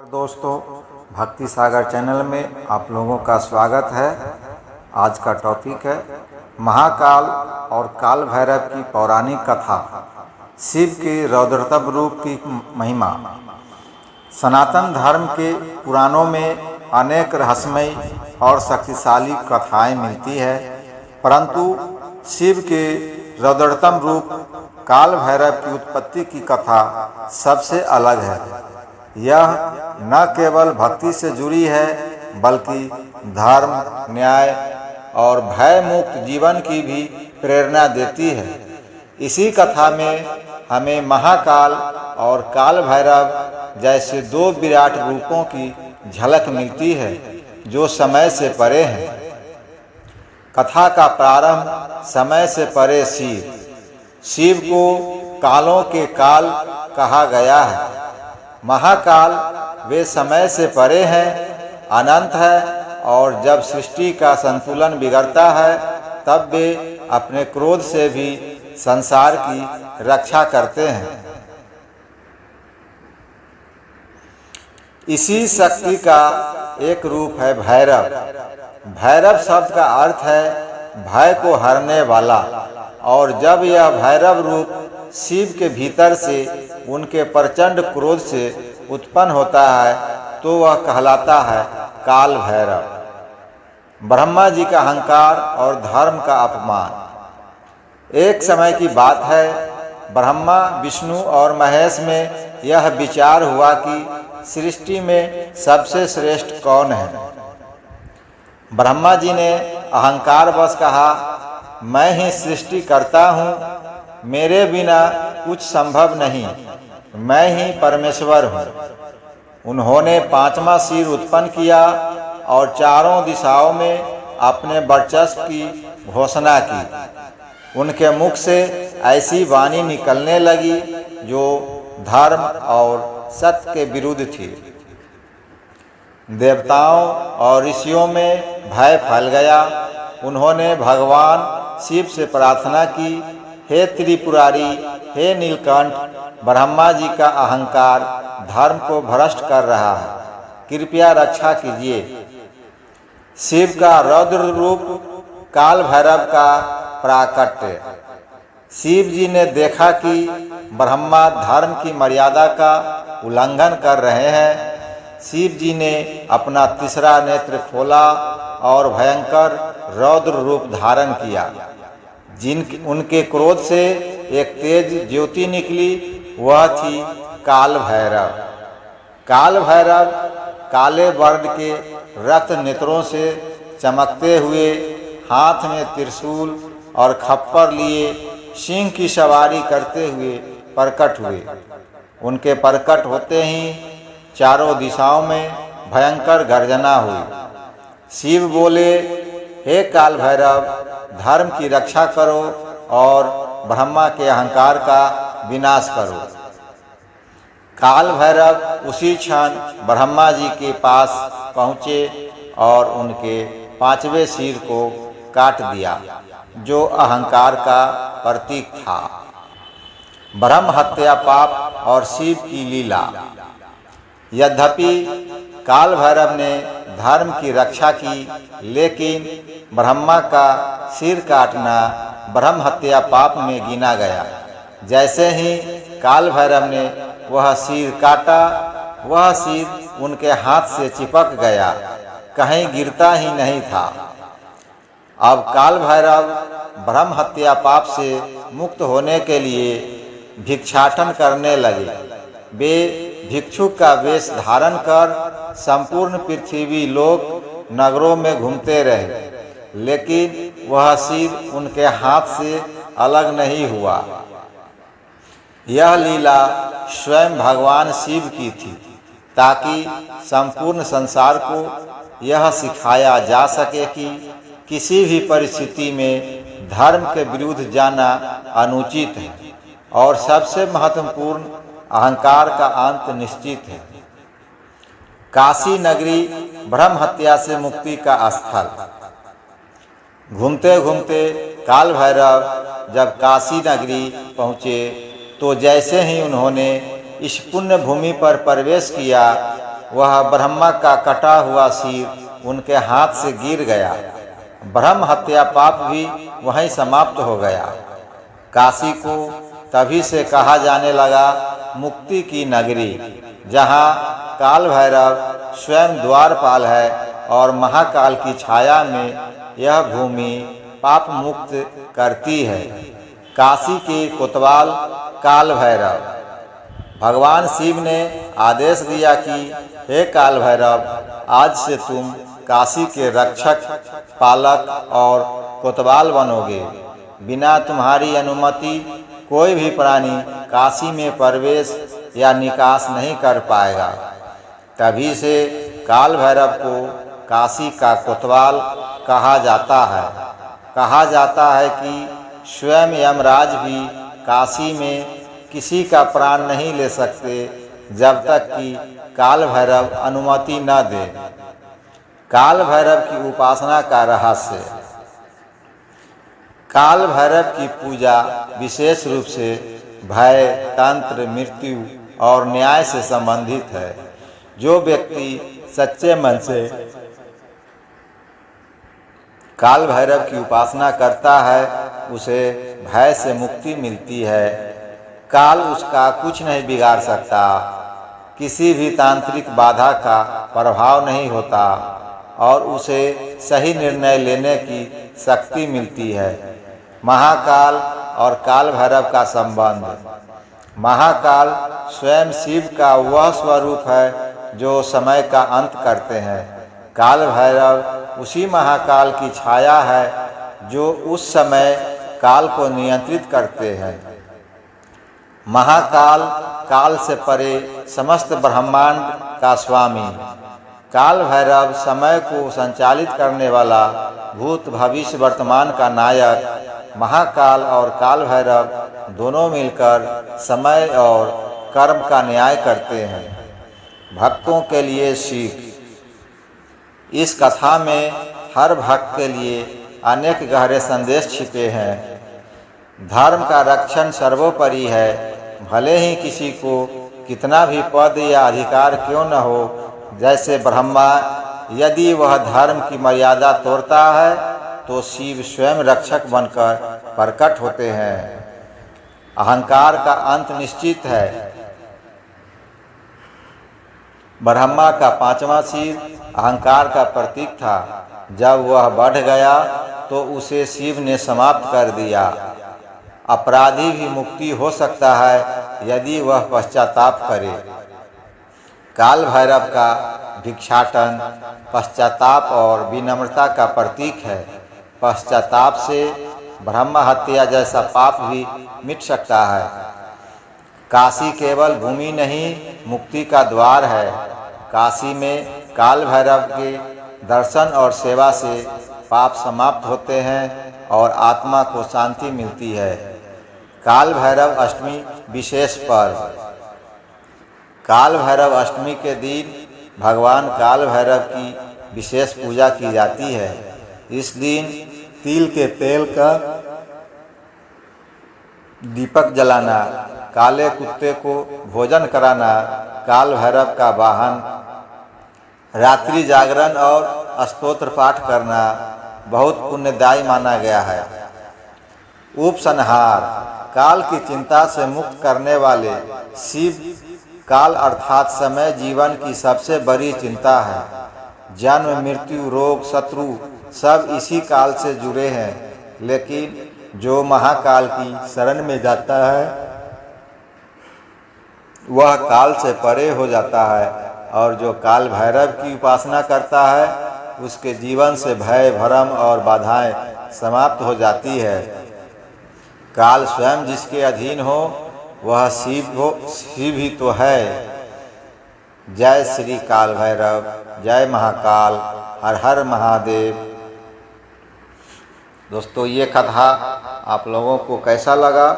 दोस्तों, भक्ति सागर चैनल में आप लोगों का स्वागत है। आज का टॉपिक है महाकाल और काल भैरव की पौराणिक कथा, शिव के रौद्रतम रूप की महिमा। सनातन धर्म के पुराणों में अनेक रहस्यमय और शक्तिशाली कथाएं मिलती है, परंतु शिव के रौद्रतम रूप काल भैरव की उत्पत्ति की कथा सबसे अलग है। यह न केवल भक्ति से जुड़ी है, बल्कि धर्म, न्याय और भय मुक्त जीवन की भी प्रेरणा देती है। इसी कथा में हमें महाकाल और काल भैरव जैसे दो विराट रूपों की झलक मिलती है, जो समय से परे हैं। कथा का प्रारंभ समय से परे शिव को कालों के काल कहा गया है। महाकाल वे समय से परे हैं, अनंत है, और जब सृष्टि का संतुलन बिगड़ता है तब वे अपने क्रोध से भी संसार की रक्षा करते हैं। इसी शक्ति का एक रूप है भैरव। भैरव शब्द का अर्थ है भय को हरने वाला, और जब यह भैरव रूप शिव के भीतर से उनके प्रचंड क्रोध से उत्पन्न होता है तो वह कहलाता है काल भैरव। ब्रह्मा जी का अहंकार और धर्म का अपमान। एक समय की बात है, ब्रह्मा, विष्णु और महेश में यह विचार हुआ कि सृष्टि में सबसे श्रेष्ठ कौन है। ब्रह्मा जी ने अहंकारवश कहा, मैं ही सृष्टि करता हूँ, मेरे बिना कुछ संभव नहीं, मैं ही परमेश्वर हूँ। उन्होंने पांचवा सिर उत्पन्न किया और चारों दिशाओं में अपने वर्चस्व की घोषणा की। उनके मुख से ऐसी वाणी निकलने लगी जो धर्म और सत्य के विरुद्ध थी। देवताओं और ऋषियों में भय फैल गया। उन्होंने भगवान शिव से प्रार्थना की, हे त्रिपुरारी, हे नीलकंठ, ब्रह्मा जी का अहंकार धर्म को भ्रष्ट कर रहा है, कृपया रक्षा कीजिए। शिव का रौद्र रूप काल भैरव का प्राकट्य। शिव जी ने देखा कि ब्रह्मा धर्म की मर्यादा का उल्लंघन कर रहे हैं। शिव जी ने अपना तीसरा नेत्र खोला और भयंकर रौद्र रूप धारण किया। उनके क्रोध से एक तेज ज्योति निकली, वह थी काल भैरव। काल भैरव काले वर्ण के रक्त नेत्रों से चमकते हुए, हाथ में त्रिशूल और खप्पर लिए सिंह की सवारी करते हुए प्रकट हुए। उनके प्रकट होते ही चारों दिशाओं में भयंकर गर्जना हुई। शिव बोले, हे काल भैरव, धर्म की रक्षा करो और ब्रह्मा के अहंकार का विनाश करो। काल भैरव उसी क्षण ब्रह्मा जी के पास पहुँचे और उनके पांचवें सिर को काट दिया, जो अहंकार का प्रतीक था। ब्रह्म हत्या पाप और शिव की लीला। यद्यपि काल भैरव ने धर्म की रक्षा की, लेकिन ब्रह्मा का सिर काटना ब्रह्म हत्या पाप में गिना गया। जैसे ही काल भैरव ने वह सिर काटा, वह सिर उनके हाथ से चिपक गया, कहीं गिरता ही नहीं था। अब काल भैरव ब्रह्म हत्या पाप से मुक्त होने के लिए भिक्षाटन करने लगे। वे भिक्षुक का वेश धारण कर संपूर्ण पृथ्वी लोक नगरों में घूमते रहे, लेकिन वह सिर उनके हाथ से अलग नहीं हुआ। यह लीला स्वयं भगवान शिव की थी, ताकि संपूर्ण संसार को यह सिखाया जा सके कि किसी भी परिस्थिति में धर्म के विरुद्ध जाना अनुचित है, और सबसे महत्वपूर्ण अहंकार का अंत निश्चित है। काशी नगरी ब्रह्म हत्या से मुक्ति का स्थल। घूमते घूमते काल भैरव जब काशी नगरी पहुँचे तो जैसे ही उन्होंने इस पुण्य भूमि पर प्रवेश किया, वह ब्रह्मा का कटा हुआ सिर उनके हाथ से गिर गया। ब्रह्म हत्या पाप भी वहीं समाप्त हो गया। काशी को तभी से कहा जाने लगा मुक्ति की नगरी, जहाँ काल भैरव स्वयं द्वारपाल है और महाकाल की छाया में यह भूमि पाप मुक्त करती है। काशी के कोतवाल काल भैरव। भगवान शिव ने आदेश दिया कि हे काल भैरव, आज से तुम काशी के रक्षक, पालक और कोतवाल बनोगे। बिना तुम्हारी अनुमति कोई भी प्राणी काशी में प्रवेश या निकास नहीं कर पाएगा। तभी से काल भैरव को काशी का कोतवाल कहा जाता है। कहा जाता है कि स्वयं यमराज भी काशी में किसी का प्राण नहीं ले सकते जब तक कि काल भैरव अनुमति न दे। काल भैरव की उपासना का रहस्य। काल भैरव की पूजा विशेष रूप से भय, तंत्र, मृत्यु और न्याय से संबंधित है। जो व्यक्ति सच्चे मन से काल भैरव की उपासना करता है, उसे भय से मुक्ति मिलती है। काल उसका कुछ नहीं बिगाड़ सकता, किसी भी तांत्रिक बाधा का प्रभाव नहीं होता और उसे सही निर्णय लेने की शक्ति मिलती है। महाकाल और काल भैरव का संबंध। महाकाल स्वयं शिव का वह स्वरूप है जो समय का अंत करते हैं। काल भैरव उसी महाकाल की छाया है जो उस समय काल को नियंत्रित करते हैं। महाकाल काल से परे समस्त ब्रह्मांड का स्वामी। काल भैरव समय को संचालित करने वाला, भूत, भविष्य, वर्तमान का नायक। महाकाल और काल भैरव दोनों मिलकर समय और कर्म का न्याय करते हैं। भक्तों के लिए सीख। इस कथा में हर भक्त के लिए अनेक गहरे संदेश छिपे हैं। धर्म का रक्षण सर्वोपरि है। भले ही किसी को कितना भी पद या अधिकार क्यों न हो, जैसे ब्रह्मा, यदि वह धर्म की मर्यादा तोड़ता है तो शिव स्वयं रक्षक बनकर प्रकट होते हैं। अहंकार का अंत निश्चित है। ब्रह्मा का 5वां सिर अहंकार का प्रतीक था। जब वह बढ़ गया तो उसे शिव ने समाप्त कर दिया। अपराधी भी मुक्ति हो सकता है यदि वह पश्चाताप करे। काल भैरव का भिक्षाटन पश्चाताप और विनम्रता का प्रतीक है। पश्चाताप से ब्रह्म हत्या जैसा पाप भी मिट सकता है। काशी केवल भूमि नहीं, मुक्ति का द्वार है। काशी में काल भैरव के दर्शन और सेवा से पाप समाप्त होते हैं और आत्मा को शांति मिलती है। काल भैरव अष्टमी विशेष पर्व। काल भैरव अष्टमी के दिन भगवान काल भैरव की विशेष पूजा की जाती है। इस दिन तिल के तेल का दीपक जलाना, काले कुत्ते को भोजन कराना, काल भैरव का वाहन, रात्रि जागरण और स्तोत्र पाठ करना बहुत पुण्यदायी माना गया है। उपसंहार। काल की चिंता से मुक्त करने वाले शिव। काल अर्थात समय जीवन की सबसे बड़ी चिंता है। जन्म, मृत्यु, रोग, शत्रु सब इसी काल से जुड़े हैं। लेकिन जो महाकाल की शरण में जाता है वह काल से परे हो जाता है और जो काल भैरव की उपासना करता है उसके जीवन से भय, भ्रम और बाधाएं समाप्त हो जाती है। काल स्वयं जिसके अधीन हो वह शिव ही तो है। जय श्री काल भैरव, जय महाकाल, हर हर महादेव। दोस्तों, ये कथा आप लोगों को कैसा लगा